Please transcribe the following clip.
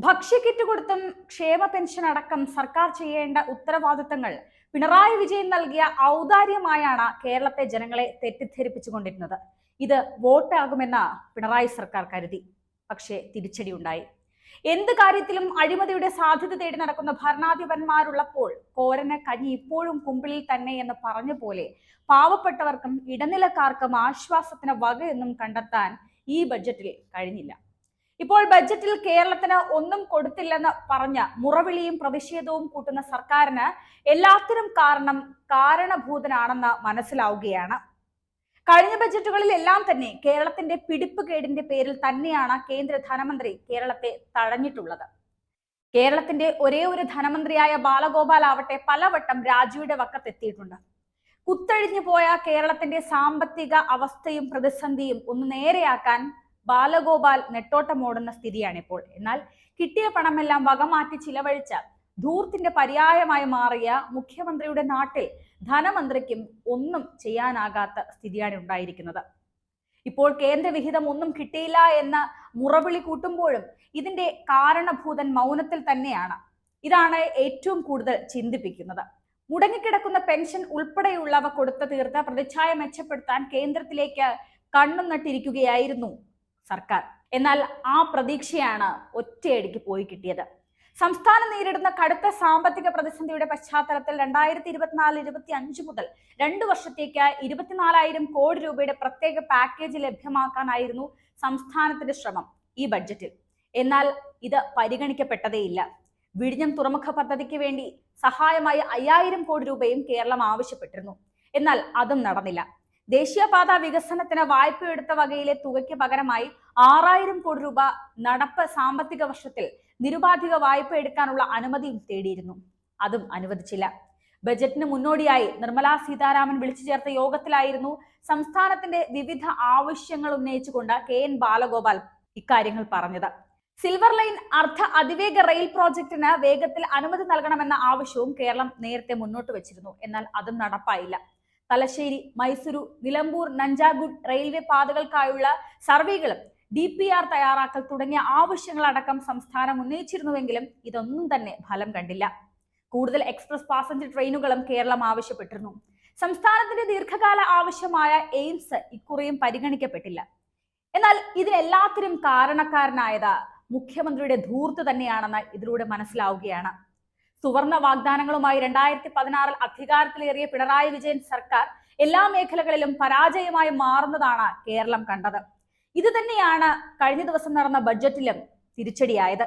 ഭക്ഷ്യക്കിറ്റ് കൊടുത്തും ക്ഷേമ പെൻഷൻ അടക്കം സർക്കാർ ചെയ്യേണ്ട ഉത്തരവാദിത്തങ്ങൾ പിണറായി വിജയൻ നൽകിയ ഔദാര്യമായാണ് കേരളത്തെ ജനങ്ങളെ തെറ്റിദ്ധരിപ്പിച്ചുകൊണ്ടിരുന്നത്. ഇത് വോട്ടാകുമെന്ന പിണറായി സർക്കാർ കരുതി. പക്ഷേ തിരിച്ചടി ഉണ്ടായി. എന്ത് കാര്യത്തിലും അഴിമതിയുടെ സാധ്യത തേടി നടക്കുന്ന ഭരണാധിപന്മാരുള്ളപ്പോൾ കോരന് കഞ്ഞി ഇപ്പോഴും കുമ്പിളിൽ തന്നെ എന്ന് പറഞ്ഞ പോലെ പാവപ്പെട്ടവർക്കും ഇടനിലക്കാർക്കും ആശ്വാസത്തിന് വകയൊന്നും കണ്ടെത്താൻ ഈ ബഡ്ജറ്റിൽ കഴിഞ്ഞില്ല. ഇപ്പോൾ ബഡ്ജറ്റിൽ കേരളത്തിന് ഒന്നും കൊടുത്തില്ലെന്ന് പറഞ്ഞ മുറവിളിയും പ്രതിഷേധവും കൂട്ടുന്ന സർക്കാരിന് എല്ലാത്തിനും കാരണഭൂതനാണെന്ന് മനസ്സിലാവുകയാണ്. കഴിഞ്ഞ ബഡ്ജറ്റുകളിൽ എല്ലാം തന്നെ കേരളത്തിന്റെ പിടിപ്പുകേടിന്റെ പേരിൽ തന്നെയാണ് കേന്ദ്ര ധനമന്ത്രി കേരളത്തെ തഴഞ്ഞിട്ടുള്ളത്. കേരളത്തിന്റെ ഒരേ ഒരു ധനമന്ത്രിയായ ബാലഗോപാൽ ആവട്ടെ പലവട്ടം രാജിയുടെ വക്കത്തെത്തിയിട്ടുണ്ട്. കുത്തഴിഞ്ഞു പോയ കേരളത്തിന്റെ സാമ്പത്തിക അവസ്ഥയും പ്രതിസന്ധിയും ഒന്ന് നേരെയാക്കാൻ ബാലഗോപാൽ നെട്ടോട്ടമോടുന്ന സ്ഥിതിയാണിപ്പോൾ. എന്നാൽ കിട്ടിയ പണമെല്ലാം വകമാറ്റി ചിലവഴിച്ച ധൂർത്തിന്റെ പര്യായമായി മാറിയ മുഖ്യമന്ത്രിയുടെ നാട്ടിൽ ധനമന്ത്രിക്കും ഒന്നും ചെയ്യാനാകാത്ത സ്ഥിതിയാണ് ഉണ്ടായിരിക്കുന്നത്. ഇപ്പോൾ കേന്ദ്ര വിഹിതം ഒന്നും കിട്ടിയില്ല എന്ന മുറവിളി കൂട്ടുമ്പോഴും ഇതിന്റെ കാരണഭൂതൻ മൗനത്തിൽ തന്നെയാണ്. ഇതാണ് ഏറ്റവും കൂടുതൽ ചിന്തിപ്പിക്കുന്നത്. മുടങ്ങിക്കിടക്കുന്ന പെൻഷൻ ഉൾപ്പെടെയുള്ളവ കൊടുത്തു തീർത്ത പ്രതിച്ഛായ മെച്ചപ്പെടുത്താൻ കേന്ദ്രത്തിലേക്ക് കണ്ണും നട്ടിരിക്കുകയായിരുന്നു സർക്കാർ. എന്നാൽ ആ പ്രതീക്ഷയാണ് ഒറ്റയടിക്ക് പോയി കിട്ടിയത്. സംസ്ഥാനം നേരിടുന്ന കടുത്ത സാമ്പത്തിക പ്രതിസന്ധിയുടെ പശ്ചാത്തലത്തിൽ 2024-25 മുതൽ 2 വർഷത്തേക്ക് 24,000 കോടി രൂപയുടെ പ്രത്യേക പാക്കേജ് ലഭ്യമാക്കാനായിരുന്നു സംസ്ഥാനത്തിന്റെ ശ്രമം ഈ ബഡ്ജറ്റിൽ. എന്നാൽ ഇത് പരിഗണിക്കപ്പെട്ടതേയില്ല. വിഴിഞ്ഞം തുറമുഖ പദ്ധതിക്ക് വേണ്ടി സഹായമായി 5,000 കോടി രൂപയും കേരളം ആവശ്യപ്പെട്ടിരുന്നു. എന്നാൽ അതും നടന്നില്ല. ദേശീയപാത വികസനത്തിന് വായ്പയെടുത്ത വകയിലെ തുകയ്ക്ക് പകരമായി 6,000 കോടി രൂപ നടപ്പ് സാമ്പത്തിക വർഷത്തിൽ നിരുപാധിക വായ്പ എടുക്കാനുള്ള അനുമതിയും തേടിയിരുന്നു. അതും അനുവദിച്ചില്ല. ബജറ്റിന് മുന്നോടിയായി നിർമ്മലാ സീതാരാമൻ വിളിച്ചു ചേർത്ത യോഗത്തിലായിരുന്നു സംസ്ഥാനത്തിന്റെ വിവിധ ആവശ്യങ്ങൾ ഉന്നയിച്ചുകൊണ്ട് KN ബാലഗോപാൽ ഇക്കാര്യങ്ങൾ പറഞ്ഞത്. സിൽവർ ലൈൻ അർദ്ധ അതിവേഗ റെയിൽ പ്രോജക്ടിന് വേഗത്തിൽ അനുമതി നൽകണമെന്ന ആവശ്യവും കേരളം നേരത്തെ മുന്നോട്ട് വെച്ചിരുന്നു. എന്നാൽ അതും നടപ്പായില്ല. തലശ്ശേരി, മൈസൂരു, നിലമ്പൂർ, നഞ്ചാഗുഡ് റെയിൽവേ പാതകൾക്കായുള്ള സർവേകളും DPR തയ്യാറാക്കൽ തുടങ്ങിയ ആവശ്യങ്ങളടക്കം സംസ്ഥാനം ഉന്നയിച്ചിരുന്നുവെങ്കിലും ഇതൊന്നും തന്നെ ഫലം കണ്ടില്ല. കൂടുതൽ എക്സ്പ്രസ് പാസഞ്ചർ ട്രെയിനുകളും കേരളം ആവശ്യപ്പെട്ടിരുന്നു. സംസ്ഥാനത്തിന്റെ ദീർഘകാല ആവശ്യമായ എയിംസ് ഇക്കുറിയും പരിഗണിക്കപ്പെട്ടില്ല. എന്നാൽ ഇതിനെല്ലാത്തിനും കാരണക്കാരനായത് മുഖ്യമന്ത്രിയുടെ ധൂർത്ത് തന്നെയാണെന്ന് ഇതിലൂടെ മനസ്സിലാവുകയാണ്. സുവർണ വാഗ്ദാനങ്ങളുമായി 2016 അധികാരത്തിലേറിയ പിണറായി വിജയൻ സർക്കാർ എല്ലാ മേഖലകളിലും പരാജയമായി മാറുന്നതാണ് കേരളം കണ്ടത്. ഇത് തന്നെയാണ് കഴിഞ്ഞ ദിവസം നടന്ന ബഡ്ജറ്റിലും തിരിച്ചടിയായത്.